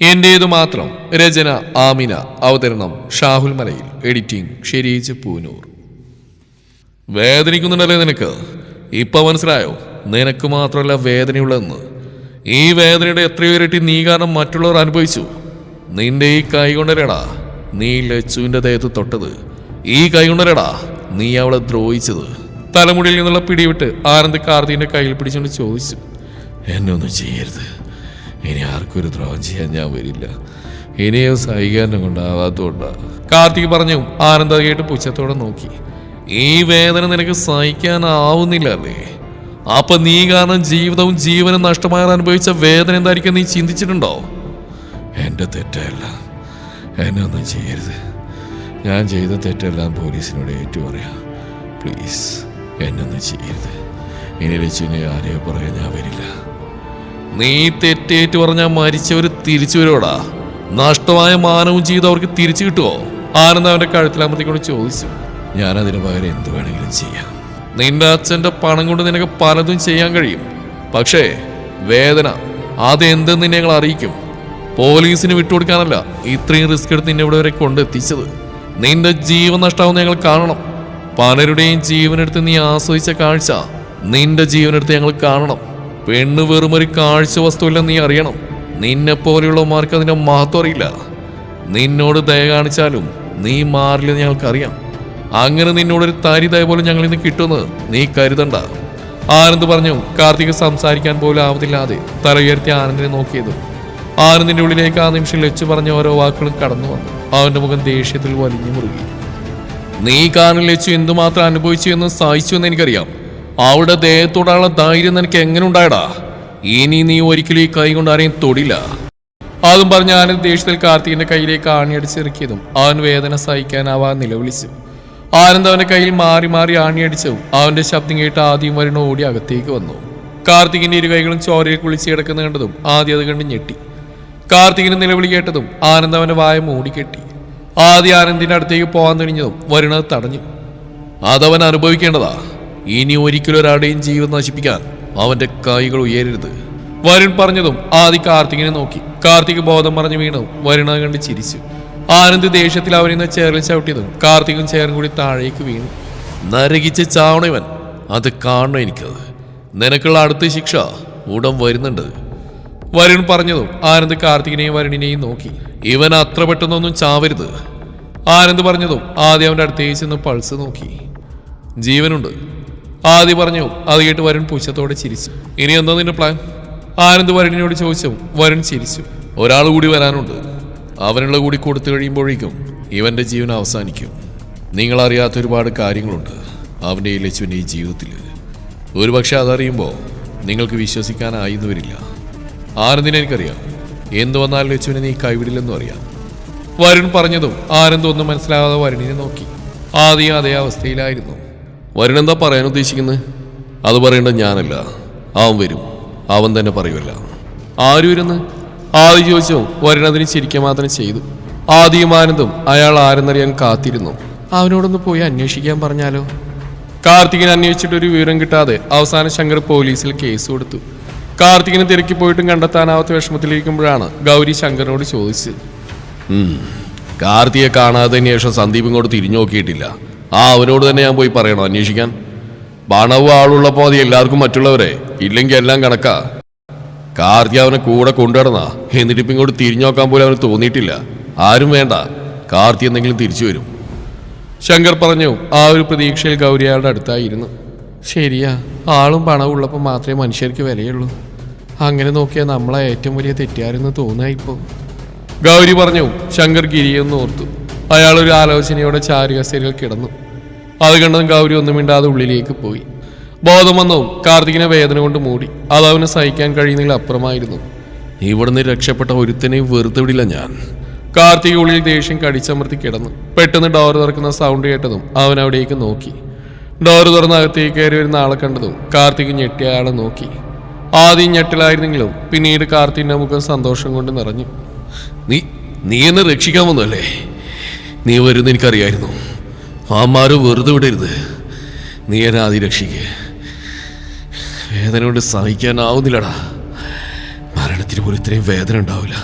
എന്റേതു മാത്രം. രചന ആമിന. അവതരണം ഷാഹുൽ മലയിൽ. എഡിറ്റിംഗ് ഷെരീജ് പൂനൂർ. വേദനിക്കുന്നുണ്ടല്ലേ നിനക്ക്? ഇപ്പൊ മനസ്സിലായോ നിനക്ക് മാത്രമല്ല വേദനയുള്ളതെന്ന്? ഈ വേദനയുടെ എത്രയോ ഇരട്ടി നീ കാരണം മറ്റുള്ളവർ അനുഭവിച്ചു. നിന്റെ ഈ കൈ കൊണ്ടരടാ നീ ലച്ചുവിന്റെ ദേഹത്ത് തൊട്ടത്. ഈ കൈ കൊണ്ടരടാ നീ അവളെ ദ്രോഹിച്ചത്. തലമുടിയിൽ നിന്നുള്ള പിടിവിട്ട് ആനന്ദ് കാർത്തികിന്റെ കയ്യിൽ പിടിച്ചുകൊണ്ട് ചോദിച്ചു, എന്നെ ഒന്നും ചെയ്യരുത്. ഇനി ആർക്കും ഒരു ദ്രോഹം ചെയ്യാൻ ഞാൻ വരില്ല. ഇനിയും സഹിക്കാനും കൊണ്ടാവാത്തോണ്ടാ. കാർത്തിക് പറഞ്ഞു. ആനന്ദ് കേട്ട് പുച്ഛത്തോടെ നോക്കി. ഈ വേദന നിനക്ക് സഹിക്കാനാവുന്നില്ല അല്ലേ? അപ്പൊ നീ കാരണം ജീവിതവും ജീവനും നഷ്ടമായാൽ അനുഭവിച്ച വേദന എന്തായിരിക്കും നീ ചിന്തിച്ചിട്ടുണ്ടോ? എന്റെ തെറ്റല്ല, എന്നെ ഒന്നും ചെയ്യരുത്. ഞാൻ ചെയ്ത തെറ്റെല്ലാം പോലീസിനോട് ഏറ്റു പറയാം. പ്ലീസ് എന്നൊന്നും ചെയ്യരുത്. ഇനി ലച്ചുവിനെ ആരെയോ പറയാൻ ഞാൻ വരില്ല. നീ തെറ്റേറ്റ് പറഞ്ഞാൽ മരിച്ചവർ തിരിച്ചു വരുവോടാ? നഷ്ടമായ മാനവും ജീവിതം അവർക്ക് തിരിച്ചു കിട്ടുമോ? ആനന്ദ് അവന്റെ കഴുത്തിലമർത്തിക്കൊണ്ട് ചോദിച്ചു. ഞാനതിന് പകരം എന്ത് വേണമെങ്കിലും ചെയ്യാം. നിന്റെ അച്ഛന്റെ പണം കൊണ്ട് നിനക്ക് പലതും ചെയ്യാൻ കഴിയും. പക്ഷേ വേദന അതെന്തെന്ന് നിന്നെ ഞങ്ങൾ അറിയിക്കും. പോലീസിന് വിട്ടുകൊടുക്കാനല്ല ഇത്രയും റിസ്ക് എടുത്ത് നിന്നെ ഇവിടെ വരെ കൊണ്ടെത്തിച്ചത്. നിന്റെ ജീവൻ നഷ്ടാവുന്ന ഞങ്ങൾ കാണണം. പലരുടെയും ജീവനെടുത്ത് നീ ആസ്വദിച്ച കാഴ്ച നിന്റെ ജീവനെടുത്ത് ഞങ്ങൾ കാണണം. പെണ്ണ് വെറുമൊരു കാഴ്ച വസ്തുവില്ല, നീ അറിയണം. നിന്നെ പോലെയുള്ളവന്മാർക്ക് അതിന്റെ മഹത്വം അറിയില്ല. നിന്നോട് ദയ കാണിച്ചാലും നീ മാറില്ലെന്ന് ഞങ്ങൾക്കറിയാം. അങ്ങനെ നിന്നോടൊരു തരി ദയ പോലും ഞങ്ങളിൽ നിന്ന് കിട്ടുമെന്ന് നീ കരുതണ്ട. ആനന്ദ് പറഞ്ഞു. കാർത്തിക് സംസാരിക്കാൻ പോലും ആവതില്ലാതെ തല ഉയർത്തി ആനന്ദിനെ നോക്കിയതും ആനന്ദിന്റെ ഉള്ളിലേക്ക് ആ നിമിഷം ലച്ചു പറഞ്ഞ ഓരോ വാക്കുകളും കടന്നു വന്നു. അവന്റെ മുഖം ദേഷ്യത്തിൽ വലിഞ്ഞു മുറുകി. നീ കാരണം ലച്ചു എന്തുമാത്രം അനുഭവിച്ചു എന്ന് സഹിച്ചു എന്ന് എനിക്കറിയാം. അവളുടെ ദേഹത്തോടുള്ള ധൈര്യം നിനക്ക് എങ്ങനെ ഉണ്ടായടാ? ഇനി നീ ഒരിക്കലും ഈ കൈ കൊണ്ട് ആരെയും തൊടില്ല. അതും പറഞ്ഞ ആനന്ദ് ദേഷ്യത്തിൽ കാർത്തികിന്റെ കയ്യിലേക്ക് ആണിയടിച്ചിറക്കിയതും അവൻ വേദന സഹിക്കാനാവാൻ നിലവിളിച്ചു. ആനന്ദ് അവന്റെ കയ്യിൽ മാറി മാറി ആണിയടിച്ചതും അവന്റെ ശബ്ദം കേട്ട് ആദ്യം വരുന്ന ഓടി അകത്തേക്ക് വന്നു. കാർത്തികിന്റെ ഇരു കൈകളും ചോരയിൽ കുളിച്ച് കിടക്കുന്ന കണ്ടതും ആദ്യം അത് കണ്ട് ഞെട്ടി. കാർത്തികിന്റെ നിലവിളി കേട്ടതും ആനന്ദ് അവന്റെ വായ മൂടിക്കെട്ടി. ആദ്യം ആനന്ദിന്റെ അടുത്തേക്ക് പോകാൻ തുനിഞ്ഞതും വരുണത് തടഞ്ഞു. അതവൻ അനുഭവിക്കേണ്ടതാ. ഇനി ഒരിക്കലും ഒരാളുടെയും ജീവിതം നശിപ്പിക്കാൻ അവന്റെ കൈകൾ ഉയരരുത്. വരുൺ പറഞ്ഞതും ആദ്യ കാർത്തികിനെ നോക്കി. കാർത്തിക് ബോധം പറഞ്ഞു വീണതും വരുണ കണ്ട് ചിരിച്ചു. ആനന്ദ് ദേഷ്യത്തിൽ അവനിന്ന് ചേറിൽ ചവിട്ടിയതും കാർത്തികും ചേറും കൂടി താഴേക്ക് വീണു. നരകിച്ച് ചാവണവൻ, അത് കാണണം എനിക്കത്. നിനക്കുള്ള അടുത്ത ശിക്ഷ ഉടൻ വരുന്നുണ്ട്. വരുൺ പറഞ്ഞതും ആനന്ദ് കാർത്തികിനെയും വരുണിനെയും നോക്കി. ഇവൻ അത്ര പെട്ടെന്നൊന്നും ചാവരുത്. ആനന്ദ് പറഞ്ഞതും ആദ്യം അവന്റെ അടുത്തേക്ക് ചെന്ന് പൾസ് നോക്കി. ജീവനുണ്ട് ആദ്യം പറഞ്ഞു. അത് കേട്ട് വരുൺ പുച്ഛത്തോടെ ചിരിച്ചു. ഇനി എന്താ നിന്റെ പ്ലാൻ? ആനന്ദ് വരുണിനോട് ചോദിച്ചു. വരുൺ ചിരിച്ചു. ഒരാൾ കൂടി വരാനുണ്ട്. അവനുള്ള കൂടി കൊടുത്തു കഴിയുമ്പോഴേക്കും ഇവന്റെ ജീവൻ അവസാനിക്കും. നിങ്ങളറിയാത്ത ഒരുപാട് കാര്യങ്ങളുണ്ട് അവൻ്റെ ഈ ലച്ചുവിൻ്റെ ഈ ജീവിതത്തിൽ. ഒരുപക്ഷെ അതറിയുമ്പോൾ നിങ്ങൾക്ക് വിശ്വസിക്കാനായിന്ന് വരില്ല. ആനന്ദിനെ എനിക്കറിയാം. എന്തു വന്നാലും ലച്ചുവിനെ നീ കൈവിടില്ലെന്നും അറിയാം. വരുൺ പറഞ്ഞതും ആനന്ദ് ഒന്നും മനസ്സിലാകാതെ വരുണിനെ നോക്കി. ആദ്യം അതേ അവസ്ഥയിലായിരുന്നു. വരുൺ എന്താ പറയാൻ ഉദ്ദേശിക്കുന്നത്? അത് പറയേണ്ടത് ഞാനല്ല, അവൻ വരും. അവൻ തന്നെ പറയുമല്ല. ആര് വരുന്ന്? ആദ്യം ചോദിച്ചു. വരുൺ അതിന് ചിരിക്കുക മാത്രം ചെയ്തു. ആദ്യം ആനന്ദും അയാൾ ആരെന്നറിയാൻ കാത്തിരുന്നു. അവനോടൊന്ന് പോയി അന്വേഷിക്കാൻ പറഞ്ഞാലോ? കാർത്തികിനെ അന്വേഷിച്ചിട്ടൊരു വിവരം കിട്ടാതെ അവസാനം ശങ്കർ പോലീസിൽ കേസ് കൊടുത്തു. കാർത്തികിനെ തിരക്കി പോയിട്ടും കണ്ടെത്താനാവാത്ത വിഷമത്തിലിരിക്കുമ്പോഴാണ് ഗൗരി ശങ്കറിനോട് ചോദിച്ചത്. കാർത്തിയെ കാണാതെ ശേഷം സന്ദീപ് ഇങ്ങോട്ട് തിരിഞ്ഞു നോക്കിയിട്ടില്ല. അവനോട് തന്നെ ഞാൻ പോയി പറയണോ അന്വേഷിക്കാൻ? പണവും ആളുള്ളപ്പോൾ അത് എല്ലാവർക്കും മറ്റുള്ളവരെ, ഇല്ലെങ്കിൽ എല്ലാം കണക്കാ. കാർത്തി അവനെ കൂടെ കൊണ്ടുനടന്നാ. എന്നിട്ടിപ്പം ഇങ്ങോട്ട് തിരിഞ്ഞു നോക്കാൻ പോലും അവന് തോന്നിയിട്ടില്ല. ആരും വേണ്ട, കാർത്തി എന്തെങ്കിലും തിരിച്ചു വരും. ശങ്കർ പറഞ്ഞു. ആ ഒരു പ്രതീക്ഷയിൽ ഗൗരി അയാളുടെ അടുത്തായിരുന്നു. ശരിയാ, ആളും പണവും ഉള്ളപ്പോൾ മാത്രമേ മനുഷ്യർക്ക് വിലയുള്ളൂ. അങ്ങനെ നോക്കിയാൽ നമ്മളെ ഏറ്റവും വലിയ തെറ്റുകാരെന്ന് തോന്നുക ഇപ്പോൾ. ഗൗരി പറഞ്ഞു. ശങ്കർ ഗിരിയെന്ന് ഓർത്തു. അയാളൊരു ആലോചനയോടെ ചാരുകസേരയിൽ കിടന്നു. അത് കണ്ടതും ഗൗരി ഒന്നും മിണ്ടാതെ ഉള്ളിലേക്ക് പോയി. ബോധം വന്നവും കാർത്തികിനെ വേദന കൊണ്ട് മൂടി. അത് അവന് സഹിക്കാൻ കഴിയുന്നതിൽ അപ്പുറമായിരുന്നു. ഇവിടുന്ന് രക്ഷപ്പെട്ട ഒരുത്തനെയും വെറുതെ വിടില്ല ഞാൻ. കാർത്തിക് ഉള്ളിൽ ദേഷ്യം കടിച്ചമർത്തി കിടന്നു. പെട്ടെന്ന് ഡോർ തുറക്കുന്ന സൗണ്ട് കേട്ടതും അവൻ അവിടേക്ക് നോക്കി. ഡോർ തുറന്ന് അകത്തേക്ക് കയറി വരുന്ന ആളെ കണ്ടതും കാർത്തിക് ഞെട്ടിയ ആളെ നോക്കി. ആദ്യം ഞെട്ടിലായിരുന്നെങ്കിലും പിന്നീട് കാർത്തികിന്റെ മുഖം സന്തോഷം കൊണ്ട് നിറഞ്ഞു. നീ എന്നെ രക്ഷിക്കാൻ വന്നല്ലേ? നീ വരുന്ന എനിക്കറിയായിരുന്നു. ആമാരും വെറുതെ വിടരുത്. നീ എന്നെ ആദ്യം രക്ഷിക്കുക. വേദന കൊണ്ട് സഹിക്കാനാവുന്നില്ലടാ. മരണത്തിന് പോലും ഇത്രയും വേദന ഉണ്ടാവില്ല.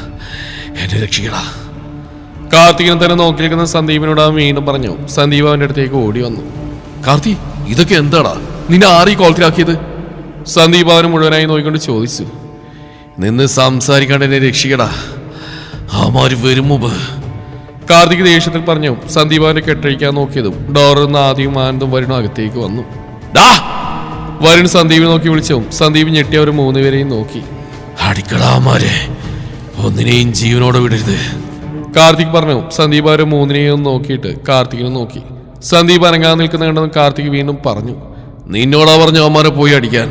എന്നെ രക്ഷിക്കടാ. കാർത്തികിനെ തന്നെ നോക്കി നിൽക്കുന്ന സന്ദീപിനോട് അവൻ വീണ്ടും പറഞ്ഞു. സന്ദീപ് അവന്റെ അടുത്തേക്ക് ഓടി വന്നു. കാർത്തി, ഇതൊക്കെ എന്താടാ? നിന്നെ ആരീ കോളത്തിലാക്കിയത്? സന്ദീപ് അവന് മുഴുവനായി നോക്കിക്കൊണ്ട് ചോദിച്ചു. നിന്ന് സംസാരിക്കാണ്ട് എന്നെ രക്ഷിക്കടാ, ആമാര് വരും മുമ്പ്. കാർത്തിക് ദേഷ്യത്തിൽ പറഞ്ഞു. സന്ദീപ് അവനെ കെട്ടഴിക്കാൻ നോക്കിയതും ഡോറിൽ നിന്ന് ആദ്യം ആനന്ദും വരുണും അകത്തേക്ക് വന്നു. ഡാ! വരുൺ സന്ദീപിനെ നോക്കി വിളിച്ചു. സന്ദീപ് ഞെട്ടി അവർ മൂന്നുപേരെയും നോക്കി. അടിക്കടാമാരെ, ഒന്നിനെയും ജീവനോടെ വിടരുത്, കാർത്തിക് പറഞ്ഞു. സന്ദീപ് അവരെ മൂന്നിനെയും നോക്കിയിട്ട് കാർത്തികിനെ നോക്കി. സന്ദീപ് അനങ്ങാൻ നിൽക്കുന്ന കണ്ടെന്ന് കാർത്തിക് വീണ്ടും പറഞ്ഞു. നിന്നോടാ പറഞ്ഞു അവന്മാരെ പോയി അടിക്കാൻ.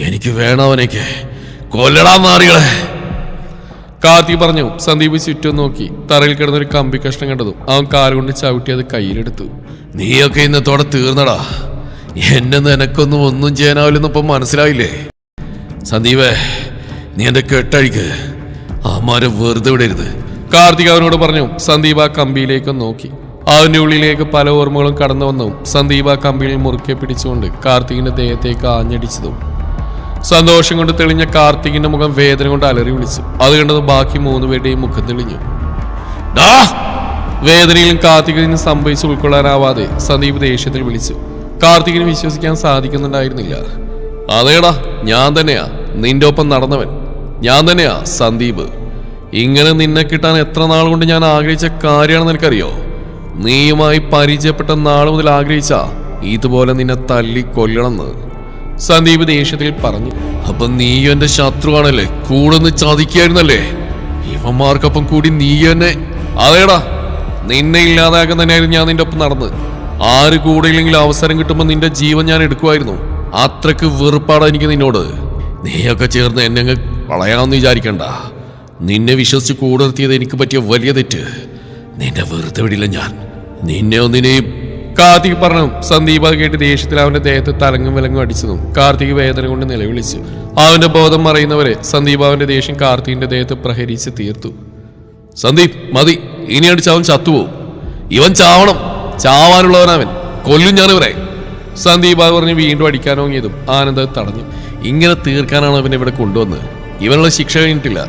എനിക്ക് വേണവനേക്ക് കൊല്ലടാ മാറികളെ, കാർത്തിക് പറഞ്ഞു. സന്ദീപ് ചുറ്റും നോക്കി. തറയിൽ കിടന്നൊരു കമ്പി കഷ്ണം കണ്ടതും അവൻ കാലുകൊണ്ട് ചവിട്ടി അത് കയ്യിലെടുത്തു. നീയൊക്കെ ഇന്നത്തോടെ തീർന്നടാ, എന്നെ നിനക്കൊന്നും ഒന്നും ചെയ്യാനാവില്ലെന്നിപ്പം മനസ്സിലായില്ലേ? സന്ദീപേ, നീ എന്റെ കെട്ടഴിക്ക്, അമ്മാരെ വെറുതെ വിടരുത്, കാർത്തിക് അവനോട് പറഞ്ഞു. സന്ദീപ് ആ കമ്പിയിലേക്ക് നോക്കി. അവന്റെ ഉള്ളിലേക്ക് പല ഓർമ്മകളും കടന്നു വന്നതും സന്ദീപ് ആ കമ്പിയിൽ മുറുക്കെ പിടിച്ചുകൊണ്ട് കാർത്തികിന്റെ ദേഹത്തേക്ക് ആഞ്ഞടിച്ചതും സന്തോഷം കൊണ്ട് തെളിഞ്ഞ കാർത്തികിന്റെ മുഖം വേദന കൊണ്ട് അലറി വിളിച്ചു. അത് കണ്ടത് ബാക്കി മൂന്നുപേരുടെയും മുഖം തെളിഞ്ഞു. വേദനയിലും കാർത്തികിന് സംഭവിച്ച് ഉൾക്കൊള്ളാനാവാതെ സന്ദീപ് ദേഷ്യത്തിൽ വിളിച്ചു. കാർത്തികിന് വിശ്വസിക്കാൻ സാധിക്കുന്നുണ്ടായിരുന്നില്ല. അതേടാ, ഞാൻ തന്നെയാ നിന്റെ ഒപ്പം നടന്നവൻ, ഞാൻ തന്നെയാ സന്ദീപ്. ഇങ്ങനെ നിന്നെ കിട്ടാൻ എത്ര നാൾ കൊണ്ട് ഞാൻ ആഗ്രഹിച്ച കാര്യമാണെന്ന് എനിക്കറിയോ? നീയുമായി പരിചയപ്പെട്ട നാൾ മുതൽ ആഗ്രഹിച്ച ഇതുപോലെ നിന്നെ തല്ലി കൊല്ലണമെന്ന് സന്ദീപ് ദേഷ്യത്തിൽ പറഞ്ഞു. അപ്പൊ നീയും എന്റെ ശത്രുവാണല്ലേ, കൂടെ നിന്ന് ചതിക്കായിരുന്നല്ലേ? ഇവന്മാർക്കൊപ്പം കൂടി നീ എന്നെ... അതേടാ, നിന്നെ ഇല്ലാതാക്കാൻ തന്നെയായിരുന്നു ഞാൻ നിന്റെ ഒപ്പം നടന്ന്. ആര് കൂടെ ഇല്ലെങ്കിൽ അവസരം കിട്ടുമ്പോൾ നിന്റെ ജീവൻ ഞാൻ എടുക്കുമായിരുന്നു. അത്രക്ക് വെറുപ്പാടാ എനിക്ക് നിന്നോട്. നീയൊക്കെ ചേർന്ന് എന്നെ അങ്ങ് കളയാമെന്ന് വിചാരിക്കണ്ട. നിന്നെ വിശ്വസിച്ച് കൂടെ നിർത്തിയത് എനിക്ക് പറ്റിയ വലിയ തെറ്റ്. നിന്നെ വെറുതെ വിടില്ല ഞാൻ, നിന്നെ ഒന്നിനെയും... കാർത്തിക് പറഞ്ഞു. സന്ദീപ് അത് കേട്ട് ദേഷ്യത്തിൽ അവന്റെ ദേഹത്ത് തലങ്ങും വിലങ്ങും അടിച്ചതും കാർത്തിക് വേദന കൊണ്ട് നിലവിളിച്ചു. അവന്റെ ബോധം മറയുന്നവരെ സന്ദീപ് അവന്റെ ദേഷ്യം കാർത്തികിന്റെ ദേഹത്ത് പ്രഹരിച്ച് തീർത്തു. സന്ദീപ്, മതി, ഇനി അടിച്ച് അവൻ ചത്തുപോകും. ഇവൻ ചാവണം, ചാവാനുള്ളവനവൻ, കൊല്ലും ഞാനിവരെ. സന്ദീപ് അത് പറഞ്ഞ് വീണ്ടും അടിക്കാനോങ്ങിയതും ആനന്ദ് തടഞ്ഞു. ഇങ്ങനെ തീർക്കാനാണ് അവനെ ഇവിടെ കൊണ്ടുവന്ന്. ഇവനുള്ള ശിക്ഷ കഴിഞ്ഞിട്ടില്ല.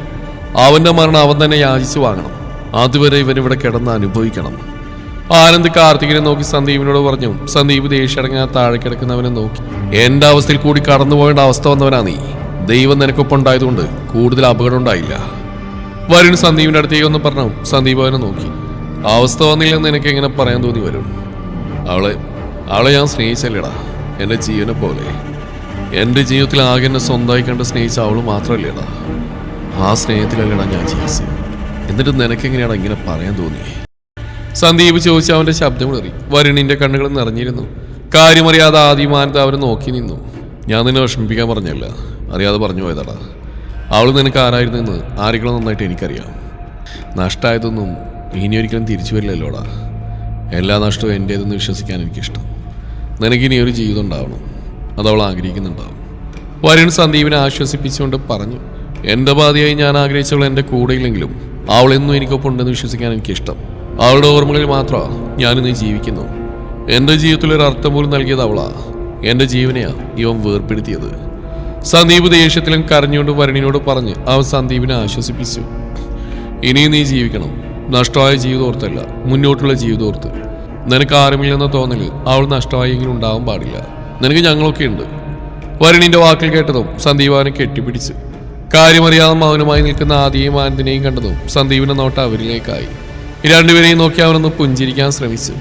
അവന്റെ മരണം അവൻ തന്നെ യാചിച്ചു വാങ്ങണം. അതുവരെ ഇവൻ ഇവിടെ കിടന്ന് അനുഭവിക്കണം. ആനന്ദ് കാർത്തികിനെ നോക്കി സന്ദീപിനോട് പറഞ്ഞു. സന്ദീപ് ദേഷ്യടങ്ങാൻ താഴെ കിടക്കുന്നവനെ നോക്കി. എന്റെ അവസ്ഥയിൽ കൂടി കടന്നു പോകേണ്ട അവസ്ഥ വന്നവനാ നീ. ദൈവം നിനക്കൊപ്പം ഉണ്ടായതുകൊണ്ട് കൂടുതൽ അപകടം ഉണ്ടായില്ല. വരുൺ സന്ദീപിന്റെ അടുത്തേക്ക് ഒന്ന് പറഞ്ഞു. സന്ദീപ് അവനെ നോക്കി. അവസ്ഥ വന്നില്ലെന്ന് നിനക്ക് എങ്ങനെ പറയാൻ തോന്നി വരും? അവളെ ഞാൻ സ്നേഹിച്ചല്ലേടാ, എന്റെ ജീവനെ പോലെ. എന്റെ ജീവിതത്തിൽ ആകെ എന്നെ സ്വന്തമായി കണ്ട് സ്നേഹിച്ച അവള് മാത്രമല്ലേടാ. ആ സ്നേഹത്തിലല്ലേടാ ഞാൻ ജീവിച്ചത്. എന്നിട്ട് നിനക്കെങ്ങനെയാടാ ഇങ്ങനെ പറയാൻ തോന്നി? സന്ദീപ് ചോദിച്ച അവന്റെ ശബ്ദം ഇടറി. വരുണിന്റെ കണ്ണുകൾ നിറഞ്ഞിരുന്നു. കാര്യമറിയാതെ ആദ്യമാനത്തെ അവരെ നോക്കി നിന്നു. ഞാൻ നിന്നെ വിഷമിപ്പിക്കാൻ പറഞ്ഞല്ല, അറിയാതെ പറഞ്ഞു പോയതാടാ. അവൾ നിനക്ക് ആരായിരുന്നെന്ന് ആരെങ്കിലും നന്നായിട്ട് എനിക്കറിയാം. നഷ്ടമായതൊന്നും ഇനി ഒരിക്കലും തിരിച്ചു വരില്ലല്ലോടാ. എല്ലാ നഷ്ടവും എൻ്റേതെന്ന് വിശ്വസിക്കാൻ എനിക്കിഷ്ടം. നിനക്കിനി ഒരു ജീവിതം ഉണ്ടാവണം, അതവൾ ആഗ്രഹിക്കുന്നുണ്ടാവും. വരുൺ സന്ദീപിനെ ആശ്വസിപ്പിച്ചുകൊണ്ട് പറഞ്ഞു. എൻ്റെ ബാധയായി ഞാൻ ആഗ്രഹിച്ചവൾ എൻ്റെ കൂടെയില്ലെങ്കിലും അവളെന്നും എനിക്കൊപ്പം ഉണ്ടെന്ന് വിശ്വസിക്കാൻ എനിക്കിഷ്ടം. അവളുടെ ഓർമ്മകളിൽ മാത്രമാണ് ഞാനിന്ന് ജീവിക്കുന്നു. എൻ്റെ ജീവിതത്തിൽ ഒരു അർത്ഥം പോലും നൽകിയത് അവളാ. എൻ്റെ ജീവനെയാ ഇവൻ വേർപ്പെടുത്തിയത്. സന്ദീപ് ദേഷ്യത്തിലും കരഞ്ഞുകൊണ്ട് വരുണിനോട് പറഞ്ഞ് അവൻ സന്ദീപിനെ ആശ്വസിപ്പിച്ചു. ഇനിയും നീ ജീവിക്കണം. നഷ്ടമായ ജീവിതം ഓർത്തല്ല, മുന്നോട്ടുള്ള ജീവിതം ഓർത്ത്. നിനക്ക് ആരുമില്ലെന്ന തോന്നല് അവൾ നഷ്ടമായെങ്കിലും ഉണ്ടാവാൻ പാടില്ല. നിനക്ക് ഞങ്ങളൊക്കെ ഉണ്ട്. വരുണിന്റെ വാക്കിൽ കേട്ടതും സന്ദീപ് അവനെ കെട്ടിപ്പിടിച്ചു. കാര്യമറിയാതെ മൗനമായി നിൽക്കുന്ന ആദ്യയും ആനന്ദിനെയും കണ്ടതും സന്ദീപിന്റെ നോട്ടം അവരിലേക്കായി. രണ്ടുപേരെയും നോക്കി അവനൊന്ന് പുഞ്ചിരിക്കാൻ ശ്രമിച്ചു.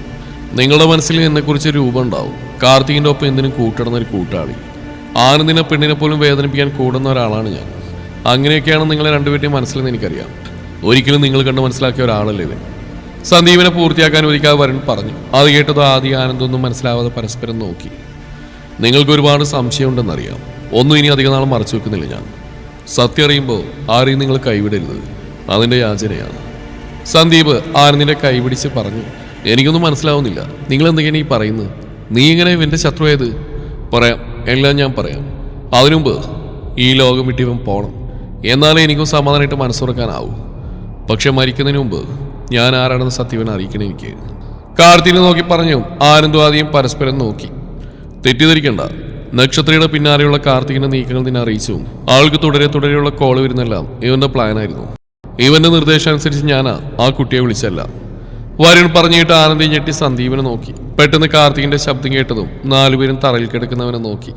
നിങ്ങളുടെ മനസ്സിൽ എന്നെക്കുറിച്ച് രൂപം ഉണ്ടാവും. കാർത്തികിന്റെ ഒപ്പം എന്തിനും കൂട്ടിടുന്നൊരു കൂട്ടാളി. ആനന്ദിനെ പെണ്ണിനെ പോലും വേദനിപ്പിക്കാൻ കൂടുന്ന ഒരാളാണ് ഞാൻ. അങ്ങനെയൊക്കെയാണ് നിങ്ങളെ രണ്ടുപേരുടെയും മനസ്സിലെന്ന് എനിക്കറിയാം. ഒരിക്കലും നിങ്ങൾ കണ്ട് മനസ്സിലാക്കിയ ഒരാളല്ലേ ഇവൻ. സന്ദീപിനെ പൂർത്തിയാക്കാൻ ഒരിക്കൽ വരുൺ പറഞ്ഞു. അത് കേട്ടത് ആദ്യം ആനന്ദൊന്നും മനസ്സിലാവാതെ പരസ്പരം നോക്കി. നിങ്ങൾക്ക് ഒരുപാട് സംശയമുണ്ടെന്നറിയാം. ഒന്നും ഇനി അധികം നാൾ മറച്ചു വെക്കുന്നില്ല ഞാൻ. സത്യം അറിയുമ്പോൾ ആരെയും നിങ്ങൾ കൈവിടരുത്, അതിൻ്റെ യാചനയാണ്. സന്ദീപ് ആനന്ദിന്റെ കൈപിടിച്ച് പറഞ്ഞു. എനിക്കൊന്നും മനസ്സിലാവുന്നില്ല, നിങ്ങൾ എന്തൊക്കെയാണ് ഈ പറയുന്നത്? നീ എങ്ങനെ ഇവന്റെ ശത്രുവായത്? പറയാം, എല്ലാം ഞാൻ പറയാം. അതിനുമുമ്പ് ഈ ലോകം വിട്ട് ഇവൻ പോകണം. എന്നാലേ എനിക്കും സമാധാനമായിട്ട് മനസ്സുറക്കാനാവൂ. പക്ഷെ മരിക്കുന്നതിന് മുമ്പ് ഞാൻ ആരാണെന്ന് സത്യവനെ അറിയിക്കണം എനിക്ക്. കാർത്തിനെ നോക്കി പറഞ്ഞു. ആനന്ദും ആദ്യം പരസ്പരം നോക്കി. തെറ്റിദ്ധരിക്കണ്ട, നക്ഷത്രയുടെ പിന്നാലെയുള്ള കാർത്തികിന്റെ നീക്കങ്ങൾ നിന്നെ അറിയിച്ചു. ആൾക്ക് തുടരെയുള്ള കോള് വരുന്നെല്ലാം ഇവന്റെ പ്ലാനായിരുന്നു. ഇവന്റെ നിർദ്ദേശം അനുസരിച്ച് ഞാനാ ആ കുട്ടിയെ വിളിച്ചല്ല. വരുൺ പറഞ്ഞിട്ട് ആനന്ദി ഞെട്ടി സന്ദീപിനെ നോക്കി. പെട്ടെന്ന് കാർത്തികിന്റെ ശബ്ദം കേട്ടതും 4 പേരും തറയിൽ കിടക്കുന്നവനെ നോക്കി.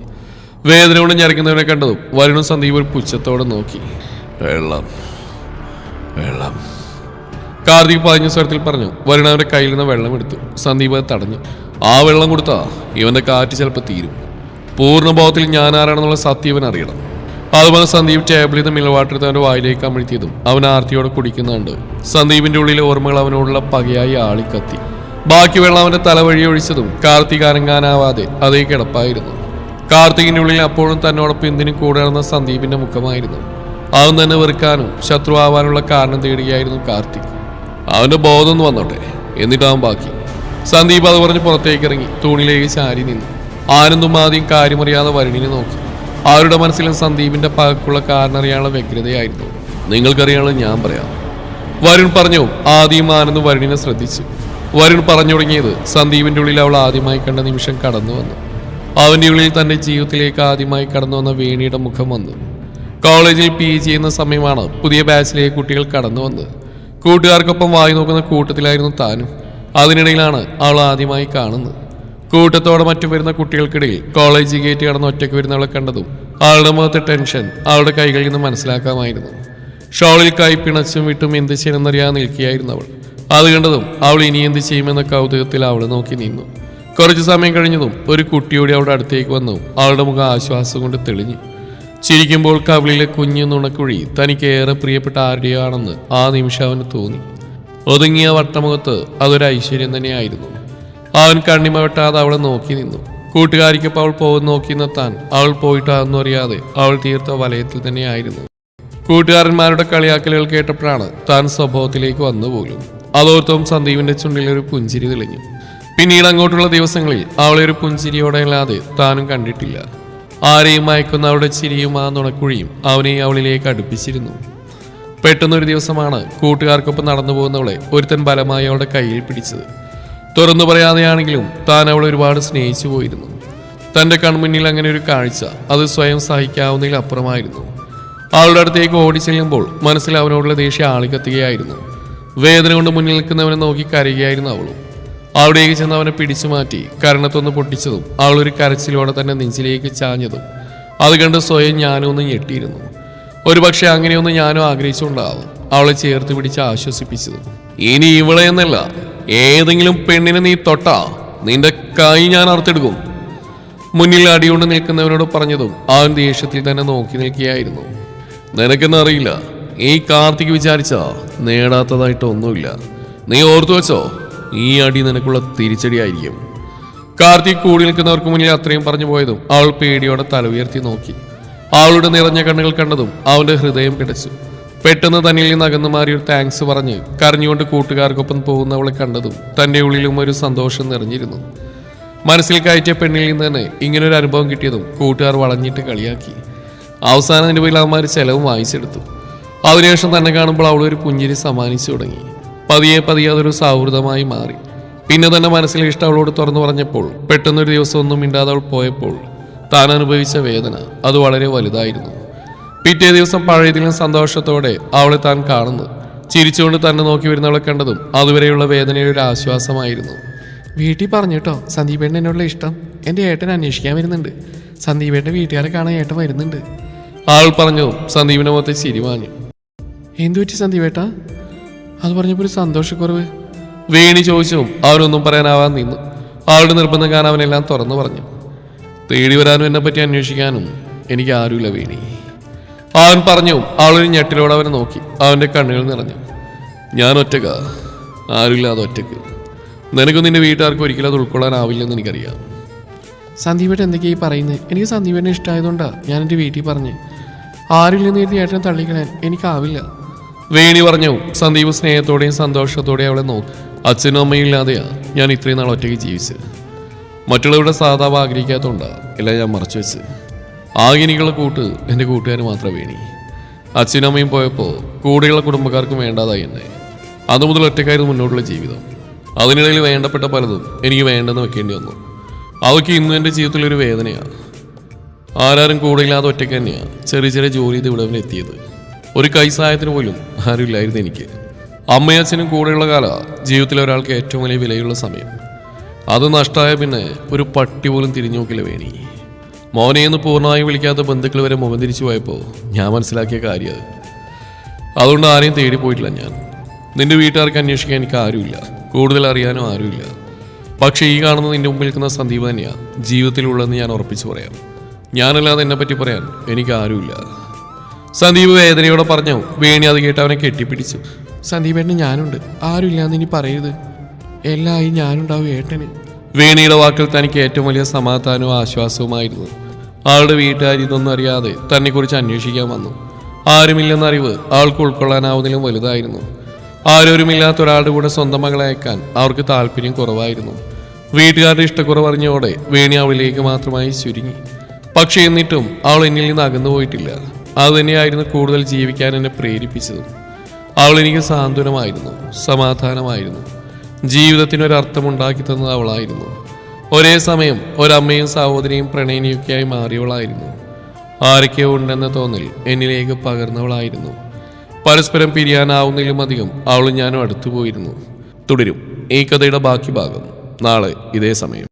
വേദന കൊണ്ട് ഞരക്കുന്നവനെ കണ്ടതും വരുണും സന്ദീപ് ഒരു പുച്ഛത്തോടെ നോക്കി. വെള്ളം വെള്ളം കാർത്തിക് പതിഞ്ഞ സ്വരത്തിൽ പറഞ്ഞു. വരുൺ അവന്റെ കയ്യിൽ നിന്ന് വെള്ളം എടുത്തു. സന്ദീപ് അത് തടഞ്ഞു. ആ വെള്ളം കൊടുത്താ ഇവന്റെ കാറ്റ് ചിലപ്പോൾ തീരും. പൂർണ്ണബോധത്തിൽ ഞാൻ ആരാണെന്നുള്ള സത്യം ഇവൻ അറിയണം. അതുപോലെ സന്ദീപ് ടേബിളിൽ നിന്ന് മിനറൽ വാട്ടർ എടുത്ത് അവന്റെ വായിലേക്ക് അമഴ്ത്തിയതും അവൻ ആർത്തിയോടെ കുടിക്കുന്നുണ്ട്. സന്ദീപിന്റെ ഉള്ളിലെ ഓർമ്മകൾ അവനോടുള്ള പകയായി ആളിക്കത്തി. ബാക്കി വെള്ളം അവന്റെ തലവഴി ഒഴിച്ചതും കാർത്തിക് അനങ്ങാനാവാതെ അതേ കിടപ്പായിരുന്നു. കാർത്തികിന്റെ ഉള്ളിൽ അപ്പോഴും തന്നോടൊപ്പം എന്തിനും കൂടെ നടന്ന സന്ദീപിന്റെ മുഖമായിരുന്നു. അവൻ തന്നെ വെറുക്കാനും ശത്രുവാവാനുള്ള കാരണം തേടുകയായിരുന്നു കാർത്തിക്. അവന്റെ ബോധം ഒന്ന് വന്നോട്ടെ, എന്നിട്ടാവും ബാക്കി. സന്ദീപ് അത് പറഞ്ഞ് പുറത്തേക്ക് ഇറങ്ങി തൂണിലേക്ക് ചാരി നിന്നു. ആനന്ദും ആദ്യം കാര്യമറിയാതെ വരുണിനെ നോക്കി. അവരുടെ മനസ്സിലും സന്ദീപിന്റെ പകക്കുള്ള കാരണം അറിയാനുള്ള വ്യഗ്രതയായിരുന്നു. നിങ്ങൾക്കറിയാനുള്ള ഞാൻ പറയാം, വരുൺ പറഞ്ഞു. ആദ്യം ആനന്ദും വരുണിനെ ശ്രദ്ധിച്ചു. വരുൺ പറഞ്ഞു തുടങ്ങിയത് സന്ദീപിന്റെ ഉള്ളിൽ അവൾ ആദ്യമായി കണ്ട നിമിഷം കടന്നു വന്നു. അവന്റെ ഉള്ളിൽ തന്റെ ജീവിതത്തിലേക്ക് ആദ്യമായി കടന്നു വന്ന വേണിയുടെ മുഖം വന്നു. കോളേജിൽ PG ചെയ്യുന്ന സമയമാണ് പുതിയ ബാച്ചിലേക്ക് കുട്ടികൾ കടന്നു വന്നത്. കൂട്ടുകാർക്കൊപ്പം വായി നോക്കുന്ന കൂട്ടത്തിലായിരുന്നു താനും. അതിനിടയിലാണ് അവൾ ആദ്യമായി കാണുന്നത്. കൂട്ടത്തോടെ മറ്റു വരുന്ന കുട്ടികൾക്കിടയിൽ കോളേജ് ഗേറ്റ് കടന്ന് ഒറ്റയ്ക്ക് വരുന്നവളെ കണ്ടതും അവളുടെ മുഖത്തെ ടെൻഷൻ അവളുടെ കൈകളിൽ നിന്ന് മനസ്സിലാക്കാമായിരുന്നു. ഷോളിൽ കൈ പിണച്ചും വിട്ടും എന്ത് ചെയ്യണമെന്നറിയാതെ നിൽക്കുകയായിരുന്നു അവൾ. അത് കണ്ടതും അവൾ ഇനി എന്ത് ചെയ്യുമെന്ന കൗതുകത്തിൽ അവളെ നോക്കി നിന്നു. കുറച്ചു സമയം കഴിഞ്ഞതും ഒരു കുട്ടിയോടെ അവളുടെ അടുത്തേക്ക് വന്നു. അവളുടെ മുഖം ആശ്വാസം കൊണ്ട് തെളിഞ്ഞു. ചിരിക്കുമ്പോൾ കവിളിലെ കുഞ്ഞു നുണക്കുഴി തനിക്ക് ഏറെ പ്രിയപ്പെട്ട ആരുടെയാണെന്ന് ആ നിമിഷം അവന് തോന്നി. ഒതുങ്ങിയ വട്ടമുഖത്ത് അതൊരു ഐശ്വര്യം തന്നെയായിരുന്നു. അവൻ കണ്ണിമ വെട്ടാതെ അവളെ നോക്കി നിന്നു. കൂട്ടുകാരിക്കൊപ്പം അവൾ പോകുന്ന നോക്കി നിർത്താൻ അവൾ പോയിട്ടാണെന്നും അറിയാതെ അവൾ തീർത്ത വലയത്തിൽ തന്നെയായിരുന്നു. കൂട്ടുകാരന്മാരുടെ കളിയാക്കലുകൾ കേട്ടപ്പോഴാണ് താൻ സ്വഭാവത്തിലേക്ക് വന്നുപോലും. അതോർത്തും സന്ദീപിന്റെ ചുണ്ടിലൊരു പുഞ്ചിരി തെളിഞ്ഞു. പിന്നീട് അങ്ങോട്ടുള്ള ദിവസങ്ങളിൽ അവളെ ഒരു പുഞ്ചിരിയോടെ അല്ലാതെ താനും കണ്ടിട്ടില്ല. ആരെയും മയക്കുന്ന അവളുടെ ചിരിയും ആ നുണക്കുഴിയും അവനെ അവളിലേക്ക് അടുപ്പിച്ചിരുന്നു. പെട്ടെന്നൊരു ദിവസമാണ് കൂട്ടുകാർക്കൊപ്പം നടന്നു പോകുന്നവളെ ഒരുത്തൻ ബലമായി അവളുടെ കയ്യിൽ പിടിച്ചത്. തുറന്നു പറയാതെയാണെങ്കിലും താൻ അവളെ ഒരുപാട് സ്നേഹിച്ചു പോയിരുന്നു. തൻ്റെ കൺമുന്നിൽ അങ്ങനെ ഒരു കാഴ്ച അത് സ്വയം സഹിക്കാവുന്നതിൽ അപ്പുറമായിരുന്നു. അവളുടെ അടുത്തേക്ക് ഓടിച്ചെല്ലുമ്പോൾ മനസ്സിൽ അവനോടുള്ള ദേഷ്യം ആളിക്കത്തുകയായിരുന്നു. വേദന കൊണ്ട് മുന്നിൽ നിൽക്കുന്നവനെ നോക്കി കരയുകയായിരുന്നു അവളും. അവിടേക്ക് ചെന്ന് അവനെ പിടിച്ചു മാറ്റി കരണത്തൊന്ന് പൊട്ടിച്ചതും അവളൊരു കരച്ചിലോടെ തന്നെ നെഞ്ചിലേക്ക് ചാഞ്ഞതും അത് കണ്ട് സ്വയം ഞാനും ഒന്ന് ഞെട്ടിയിരുന്നു. ഒരുപക്ഷെ അങ്ങനെയൊന്ന് ഞാനും ആഗ്രഹിച്ചുകൊണ്ടാവും അവളെ ചേർത്ത് പിടിച്ച് ആശ്വസിപ്പിച്ചതും. ഇനി ഇവളെ എന്നല്ല, ഏതെങ്കിലും പെണ്ണിനെ നീ തൊട്ടാ നിന്റെ കൈ ഞാൻ അറുത്തെടുക്കും. മുന്നിൽ അടികൊണ്ട് നിൽക്കുന്നവനോട് പറഞ്ഞതും അവൻ ദേഷ്യത്തിൽ തന്നെ നോക്കി നിൽക്കുകയായിരുന്നു. നിനക്കെന്നറിയില്ല, ഈ കാർത്തിക് വിചാരിച്ചാ നേടാത്തതായിട്ടൊന്നുമില്ല. നീ ഓർത്തു വെച്ചോ, ഈ അടി നിനക്കുള്ള തിരിച്ചടിയായിരിക്കും. കാർത്തിക് കൂടി നിൽക്കുന്നവർക്ക് മുന്നിൽ അത്രയും പറഞ്ഞു പോയതും അവൾ പേടിയോടെ തല ഉയർത്തി നോക്കി. അവളുടെ നിറഞ്ഞ കണ്ണുകൾ കണ്ടതും അവന്റെ ഹൃദയം പിടച്ചു. പെട്ടെന്ന് തന്നിൽ നിന്ന് അകന്നു മാറി ഒരു താങ്ക്സ് പറഞ്ഞ് കരഞ്ഞുകൊണ്ട് കൂട്ടുകാർക്കൊപ്പം പോകുന്നവളെ കണ്ടതും തൻ്റെ ഉള്ളിലും ഒരു സന്തോഷം നിറഞ്ഞിരുന്നു. മനസ്സിൽ കയറ്റിയ പെണ്ണിൽ നിന്ന് തന്നെ ഇങ്ങനൊരു അനുഭവം കിട്ടിയതും കൂട്ടുകാർ വളഞ്ഞിട്ട് കളിയാക്കി. അവസാനം അതിൻ്റെ പേരിൽ അവന്മാർ ചെലവും വാങ്ങിച്ചെടുത്തു. അതിനുശേഷം തന്നെ കാണുമ്പോൾ അവളൊരു പുഞ്ചിരി സമ്മാനിച്ചു തുടങ്ങി. പതിയെ പതിയെ അതൊരു സൗഹൃദമായി മാറി. പിന്നെ തന്നെ മനസ്സിലെ ഇഷ്ടം അവളോട് തുറന്നു പറഞ്ഞപ്പോൾ പെട്ടെന്നൊരു ദിവസം ഒന്നും മിണ്ടാതെ അവൾ പോയപ്പോൾ താൻ അനുഭവിച്ച വേദന അത് വളരെ വലുതായിരുന്നു. പിറ്റേ ദിവസം പഴയതിലും സന്തോഷത്തോടെ അവളെ താൻ കാണുന്നു. ചിരിച്ചുകൊണ്ട് തന്നെ നോക്കി വരുന്നവളെ കണ്ടതും അതുവരെയുള്ള വേദനയുടെ ഒരു ആശ്വാസമായിരുന്നു. വീട്ടിൽ പറഞ്ഞു കേട്ടോ സന്ദീപേട്ടൻ എന്നോടുള്ള ഇഷ്ടം. എൻ്റെ ഏട്ടൻ അന്വേഷിക്കാൻ വരുന്നുണ്ട്. സന്ദീപേട്ടൻ്റെ വീട്ടുകാരെ കാണാൻ ഏട്ടൻ വരുന്നുണ്ട്. ആൾ പറഞ്ഞു. സന്ദീപിന്റെ മുഖത്തെ ചിരി വാങ്ങി. എന്തു പറ്റി സന്ദീപേട്ടാ? അത് പറഞ്ഞപ്പോൾ ഒരു സന്തോഷക്കുറവ്. വേണി ചോദിച്ചു. അവനൊന്നും പറയാനാവാൻ നിന്നു. അവളുടെ നിർബന്ധം കാണാൻ അവനെല്ലാം തുറന്നു പറഞ്ഞു. തേടി വരാനും എന്നെ പറ്റി അന്വേഷിക്കാനും എനിക്ക് ആരുമില്ല വേണി, അവൻ പറഞ്ഞു. അവളൊരു ഞെട്ടിലോടെ അവനെ നോക്കി. അവൻ്റെ കണ്ണുകൾ നിറഞ്ഞു. ഞാൻ ഒറ്റക്ക, ആരുമില്ലാതെ ഒറ്റക്ക്. നിനക്കും നിന്റെ വീട്ടുകാർക്ക് ഒരിക്കലും അത് ഉൾക്കൊള്ളാനാവില്ലെന്ന് എനിക്കറിയാം. സന്ദീപേട്ടൻ എന്തൊക്കെയായി പറയുന്നത്? എനിക്ക് സന്ദീപേട്ടനെ ഇഷ്ടമായതുകൊണ്ടാണ് ഞാൻ എൻ്റെ വീട്ടിൽ പറഞ്ഞ്. ആരുമില്ലെന്ന് കരുതി ഏട്ടനെ തള്ളിക്കളയാൻ എനിക്കാവില്ല, വേണി പറഞ്ഞു. സന്ദീപ് സ്നേഹത്തോടെയും സന്തോഷത്തോടെയും അവളെ നോക്കി. അച്ഛനും അമ്മയും ഇല്ലാതെയാ ഞാൻ ഇത്രയും നാൾ ഒറ്റയ്ക്ക് ജീവിച്ചത്. മറ്റുള്ളവരുടെ സാധാവ് ആഗ്രഹിക്കാത്തതുകൊണ്ടാണ് എല്ലാം ഞാൻ മറച്ചു വെച്ച്. ആകെ എനിക്കുള്ള കൂട്ട് എൻ്റെ കൂട്ടുകാർ മാത്രമേ വേണി. അച്ഛനും അമ്മയും പോയപ്പോൾ കൂടെയുള്ള കുടുംബക്കാർക്കും വേണ്ടാതായി എന്നെ. അതുമുതൽ ഒറ്റക്കായിരുന്നു മുന്നോട്ടുള്ള ജീവിതം. അതിനിടയിൽ വേണ്ടപ്പെട്ട പലതും എനിക്ക് വേണ്ടെന്ന് വെക്കേണ്ടി വന്നു. അതൊക്കെ ഇന്നും എൻ്റെ ജീവിതത്തിലൊരു വേദനയാണ്. ആരാരും കൂടെയില്ലാതെ ഒറ്റയ്ക്ക് തന്നെയാണ് ചെറിയ ചെറിയ ജോലി ചെയ്ത് ഇവിടെ എത്തിയത്. ഒരു കൈസായത്തിന് പോലും ആരുമില്ലായിരുന്നു എനിക്ക്. അമ്മയച്ഛനും കൂടെയുള്ള കാല ജീവിതത്തിലെ ഒരാൾക്ക് ഏറ്റവും വലിയ വിലയുള്ള സമയം. അത് നഷ്ടമായ പിന്നെ ഒരു പട്ടി പോലും തിരിഞ്ഞു നോക്കില്ല വേണി. മോനെയെന്ന് പൂർണ്ണമായും വിളിക്കാത്ത ബന്ധുക്കൾ വരെ മുഖം തിരിച്ചു പോയപ്പോൾ ഞാൻ മനസ്സിലാക്കിയ കാര്യം അത്. അതുകൊണ്ട് ആരെയും തേടി പോയിട്ടില്ല ഞാൻ. നിന്റെ വീട്ടുകാർക്ക് അന്വേഷിക്കാൻ എനിക്ക് ആരുമില്ല, കൂടുതൽ അറിയാനും ആരുമില്ല. പക്ഷേ ഈ കാണുന്ന നിന്റെ മുമ്പിൽ നിൽക്കുന്ന സന്ദീപ് തന്നെയാണ് ജീവിതത്തിലുള്ളതെന്ന് ഞാൻ ഉറപ്പിച്ചു പറയാം. ഞാനല്ലാതെ എന്നെ പറ്റി പറയാൻ എനിക്ക് ആരുമില്ല. സന്ദീപ് വേദനയോടെ പറഞ്ഞു. വേണി അത് കേട്ട് അവനെ കെട്ടിപ്പിടിച്ചു. സന്ദീപേട്ടന് ഞാനുണ്ട്, ആരുമില്ലാന്ന് ഇനി പറയരുത്. എല്ലായി ഞാനുണ്ടാവും ഏട്ടന്. വേണിയുടെ വാക്കിൽ തനിക്ക് ഏറ്റവും വലിയ സമാധാനവും ആശ്വാസവുമായിരുന്നു. ആളുടെ വീട്ടുകാർ ഇതൊന്നും അറിയാതെ തന്നെക്കുറിച്ച് അന്വേഷിക്കാൻ വന്നു. ആരുമില്ലെന്ന അറിവ് ആൾക്ക് ഉൾക്കൊള്ളാനാവുന്നതിലും വലുതായിരുന്നു. ആരോരുമില്ലാത്ത ഒരാളുടെ കൂടെ സ്വന്തം മകളെ അയക്കാൻ അവർക്ക് താല്പര്യം കുറവായിരുന്നു. വീട്ടുകാരുടെ ഇഷ്ടക്കുറവ് അറിഞ്ഞോടെ വേണി അവളിലേക്ക് മാത്രമായി ചുരുങ്ങി. പക്ഷേ എന്നിട്ടും അവൾ എന്നിൽ നിന്ന് അകന്നു പോയിട്ടില്ല. അതുതന്നെയായിരുന്നു കൂടുതൽ ജീവിക്കാൻ എന്നെ പ്രേരിപ്പിച്ചതും. അവൾ എനിക്ക് സാന്ത്വനമായിരുന്നു, സമാധാനമായിരുന്നു. ജീവിതത്തിനൊരർത്ഥമുണ്ടാക്കി തന്നത് അവളായിരുന്നു. ഒരേ സമയം ഒരമ്മയും സഹോദരിയും പ്രണയിനിയൊക്കെയായി മാറിയവളായിരുന്നു. ആരൊക്കെയോ ഉണ്ടെന്ന തോന്നൽ എന്നിലേക്ക് പകർന്നവളായിരുന്നു. പരസ്പരം പിരിയാനാവുന്നതിലും അധികം അവളും ഞാനും അടുത്തുപോയിരുന്നു. തുടരും ഈ കഥയുടെ ബാക്കി ഭാഗം നാളെ ഇതേ സമയം.